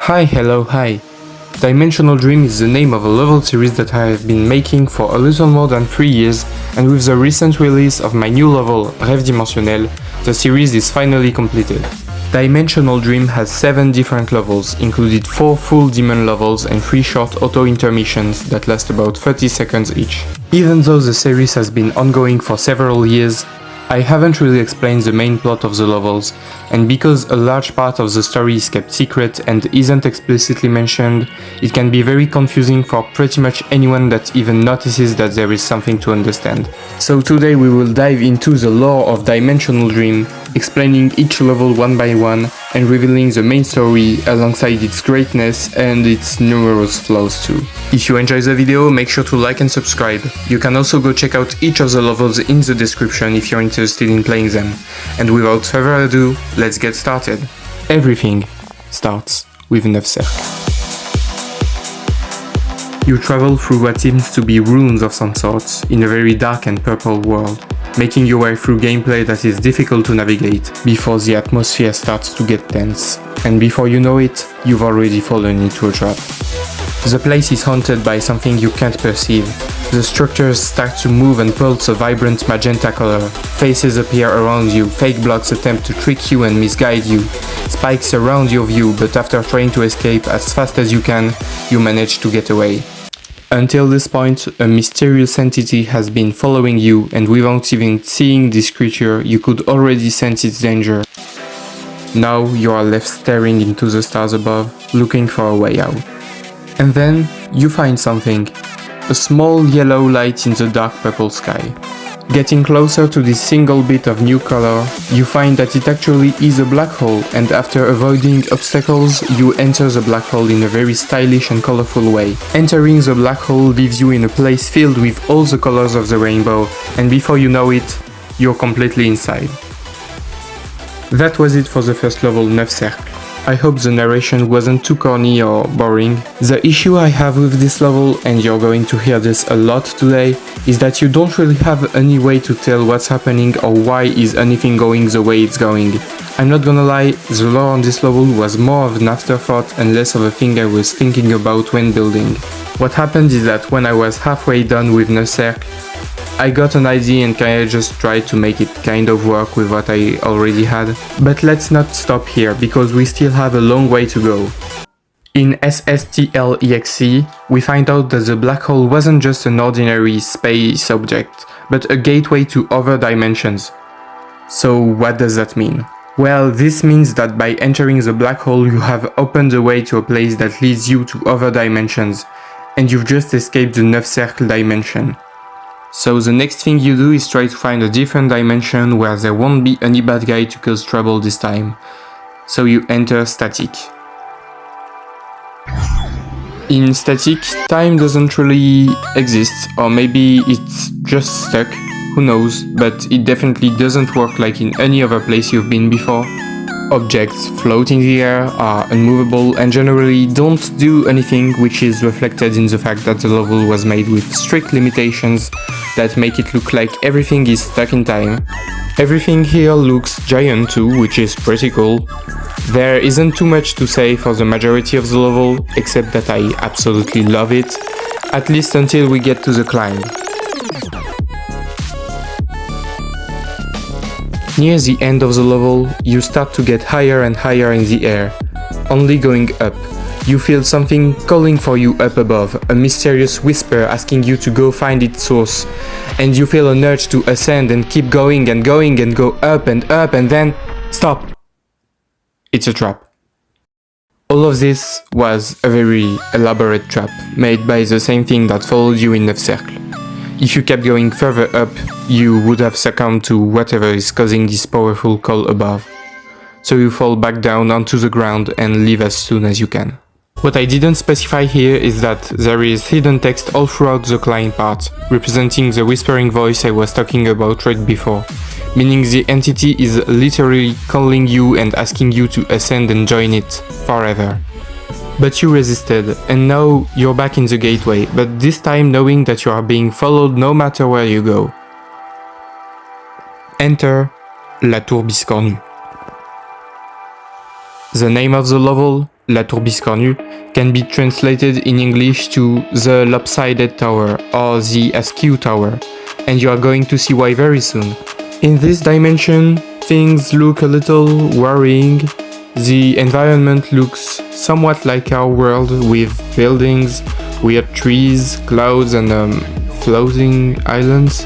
Hi. Dimensional Dream is the name of a level series that I have been making for a little more than 3 years, and with the recent release of my new level, Reve Dimensionnel, the series is finally completed. Dimensional Dream has 7 different levels, including 4 full demon levels and 3 short auto intermissions that last about 30 seconds each. Even though the series has been ongoing for several years, I haven't really explained the main plot of the levels, and because a large part of the story is kept secret and isn't explicitly mentioned, it can be very confusing for pretty much anyone that even notices that there is something to understand. So today we will dive into the lore of Dimensional Dream, explaining each level one by one, and revealing the main story alongside its greatness and its numerous flaws too. If you enjoy the video, make sure to like and subscribe. You can also go check out each of the levels in the description if you're interested in playing them. And without further ado, let's get started. Everything starts with Neuf Cercles. You travel through what seems to be ruins of some sorts in a very dark and purple world, making your way through gameplay that is difficult to navigate before the atmosphere starts to get tense, and before you know it, you've already fallen into a trap. The place is haunted by something you can't perceive. The structures start to move and pulse a vibrant magenta color. Faces appear around you, fake blocks attempt to trick you and misguide you. Spikes surround your view, but after trying to escape as fast as you can, you manage to get away. Until this point, a mysterious entity has been following you, and without even seeing this creature, you could already sense its danger. Now you are left staring into the stars above, looking for a way out. And then, you find something. A small yellow light in the dark purple sky. Getting closer to this single bit of new color, you find that it actually is a black hole, and after avoiding obstacles, you enter the black hole in a very stylish and colorful way. Entering the black hole leaves you in a place filled with all the colors of the rainbow, and before you know it, you're completely inside. That was it for the first level, Neuf Cercles. I hope the narration wasn't too corny or boring. The issue I have with this level, and you're going to hear this a lot today, is that you don't really have any way to tell what's happening or why is anything going the way it's going. I'm not gonna lie, the lore on this level was more of an afterthought and less of a thing I was thinking about when building. What happened is that when I was halfway done with Neuf Cercles, I got an idea and kinda just tried to make it kind of work with what I already had. But let's not stop here, because we still have a long way to go. In SSTL EXE, we find out that the black hole wasn't just an ordinary space object, but a gateway to other dimensions. So what does that mean? Well, this means that by entering the black hole you have opened the way to a place that leads you to other dimensions, and you've just escaped the Neuf Cercles dimension. So the next thing you do is try to find a different dimension where there won't be any bad guy to cause trouble this time. So you enter Statique. In Statique, time doesn't really exist, or maybe it's just stuck, who knows, but it definitely doesn't work like in any other place you've been before. Objects float in the air, are unmovable, and generally don't do anything, which is reflected in the fact that the level was made with strict limitations that make it look like everything is stuck in time. Everything here looks giant too, which is pretty cool. There isn't too much to say for the majority of the level, except that I absolutely love it, at least until we get to the climb. Near the end of the level, you start to get higher and higher in the air, only going up. You feel something calling for you up above, a mysterious whisper asking you to go find its source, and you feel an urge to ascend and keep going and going and go up, and then stop! It's a trap. All of this was a very elaborate trap, made by the same thing that followed you in Neuf Cercles. If you kept going further up, you would have succumbed to whatever is causing this powerful call above. So you fall back down onto the ground and leave as soon as you can. What I didn't specify here is that there is hidden text all throughout the climb part, representing the whispering voice I was talking about right before, meaning the entity is literally calling you and asking you to ascend and join it forever. But you resisted, and now you're back in the gateway, but this time knowing that you are being followed no matter where you go. Enter la Tour Biscornue. The name of the level, La Tour Biscornue, can be translated in English to the lopsided tower or the askew tower, and you are going to see why very soon. In this dimension, things look a little worrying. The environment looks somewhat like our world, with buildings, weird trees, clouds and floating islands.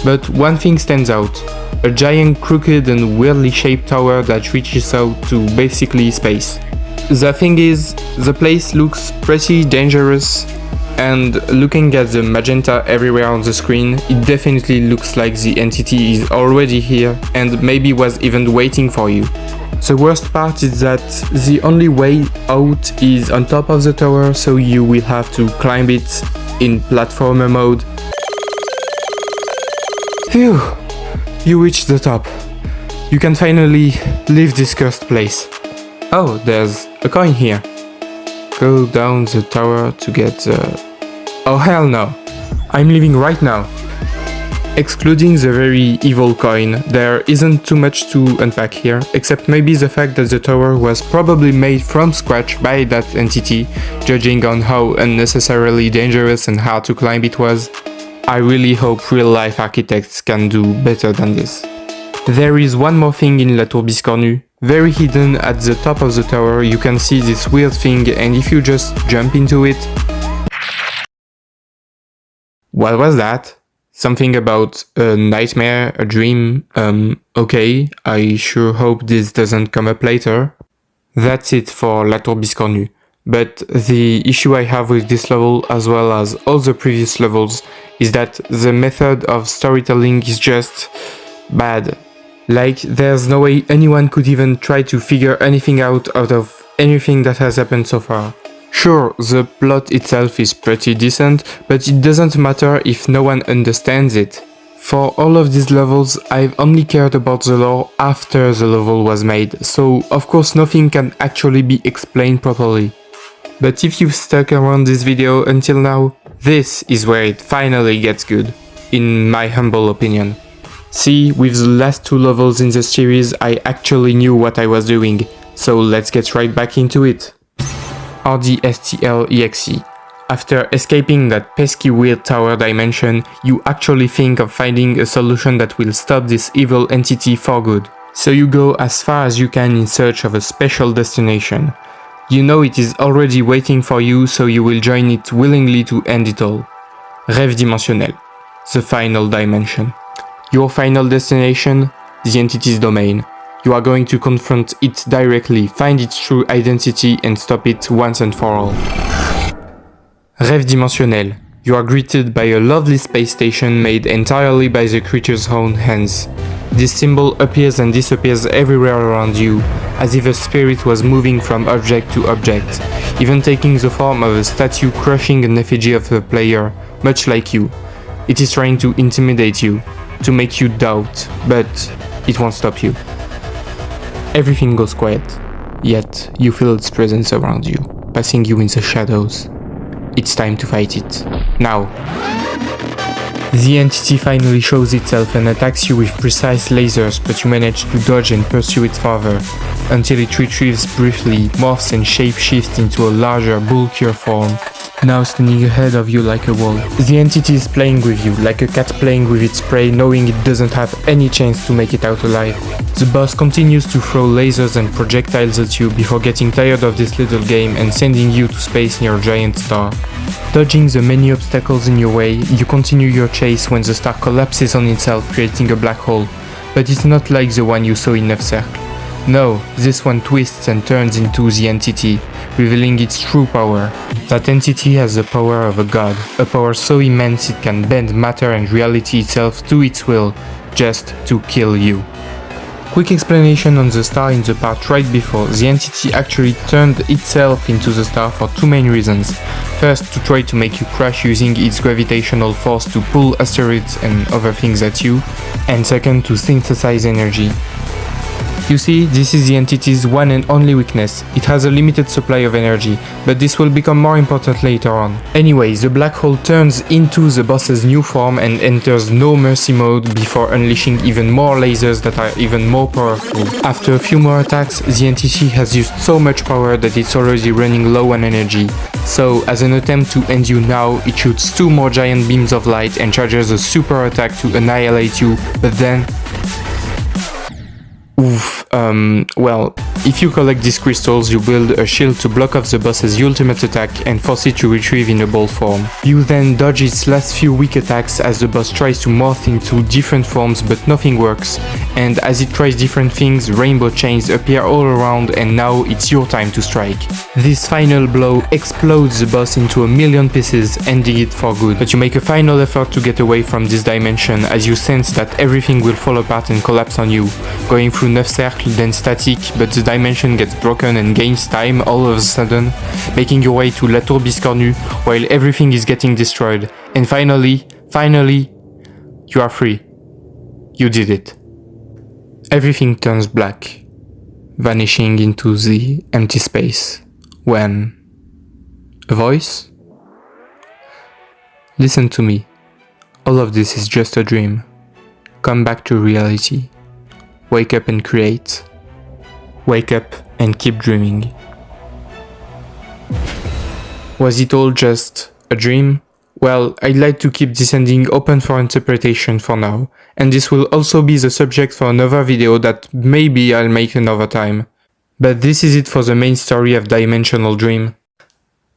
But one thing stands out. A giant crooked and weirdly shaped tower that reaches out to basically space. The thing is, the place looks pretty dangerous, and looking at the magenta everywhere on the screen, it definitely looks like the entity is already here and maybe was even waiting for you. The worst part is that the only way out is on top of the tower, so you will have to climb it in platformer mode. Phew! You reached the top. You can finally leave this cursed place. Oh, there's a coin here. Go down the tower to get the... Oh hell no! I'm leaving right now. Excluding the very evil coin, there isn't too much to unpack here, except maybe the fact that the tower was probably made from scratch by that entity, judging on how unnecessarily dangerous and hard to climb it was. I really hope real-life architects can do better than this. There is one more thing in La Tour Biscornue. Very hidden at the top of the tower, you can see this weird thing, and if you just jump into it... What was that? Something about a nightmare, a dream, okay, I sure hope this doesn't come up later. That's it for La Tour Biscornue. But the issue I have with this level, as well as all the previous levels, is that the method of storytelling is just bad. Like, there's no way anyone could even try to figure anything out of anything that has happened so far. Sure, the plot itself is pretty decent, but it doesn't matter if no one understands it. For all of these levels, I've only cared about the lore after the level was made, so of course nothing can actually be explained properly. But if you've stuck around this video until now, this is where it finally gets good, in my humble opinion. See, with the last two levels in the series, I actually knew what I was doing, so let's get right back into it. RDSTL EXE. After escaping that pesky weird tower dimension, you actually think of finding a solution that will stop this evil entity for good. So you go as far as you can in search of a special destination. You know it is already waiting for you, so you will join it willingly to end it all. Reve Dimensionnel. The final dimension. Your final destination? The entity's domain. You are going to confront it directly, find its true identity and stop it once and for all. Reve Dimensionnel. You are greeted by a lovely space station made entirely by the creature's own hands. This symbol appears and disappears everywhere around you, as if a spirit was moving from object to object, even taking the form of a statue crushing an effigy of a player, much like you. It is trying to intimidate you, to make you doubt, but it won't stop you. Everything goes quiet, yet you feel its presence around you, passing you in the shadows. It's time to fight it. Now! The entity finally shows itself and attacks you with precise lasers, but you manage to dodge and pursue it further, until it retrieves briefly, morphs and shapeshifts into a larger, bulkier form, now standing ahead of you like a wall. The entity is playing with you, like a cat playing with its prey, knowing it doesn't have any chance to make it out alive. The boss continues to throw lasers and projectiles at you before getting tired of this little game and sending you to space near a giant star. Dodging the many obstacles in your way, you continue your chase when the star collapses on itself, creating a black hole. But it's not like the one you saw in Neuf Cercles. No, this one twists and turns into the entity, revealing its true power. That entity has the power of a god, a power so immense it can bend matter and reality itself to its will, just to kill you. Quick explanation on the star in the part right before. The entity actually turned itself into the star for two main reasons. First, to try to make you crash using its gravitational force to pull asteroids and other things at you, and second, to synthesize energy. You see, this is the entity's one and only weakness. It has a limited supply of energy, but this will become more important later on. Anyway, the black hole turns into the boss's new form and enters no mercy mode before unleashing even more lasers that are even more powerful. After a few more attacks, the entity has used so much power that it's already running low on energy. So, as an attempt to end you now, it shoots 2 more giant beams of light and charges a super attack to annihilate you, but then... Oof, well, if you collect these crystals, you build a shield to block off the boss's ultimate attack and force it to retrieve in a ball form. You then dodge its last few weak attacks as the boss tries to morph into different forms, but nothing works, and as it tries different things, rainbow chains appear all around and now it's your time to strike. This final blow explodes the boss into a million pieces, ending it for good, but you make a final effort to get away from this dimension as you sense that everything will fall apart and collapse on you, going through Neuf Cercles, then Statique, but the dimension gets broken and gains time all of a sudden, making your way to Tour Biscornue while everything is getting destroyed. And finally, you are free. You did it. Everything turns black, vanishing into the empty space, when... a voice? Listen to me. All of this is just a dream. Come back to reality. Wake up and create. Wake up and keep dreaming. Was it all just a dream? Well, I'd like to keep this ending open for interpretation for now, and this will also be the subject for another video that maybe I'll make another time. But this is it for the main story of Dimensional Dream.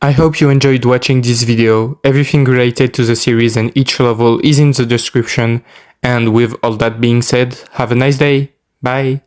I hope you enjoyed watching this video. Everything related to the series and each level is in the description, and with all that being said, have a nice day. Bye!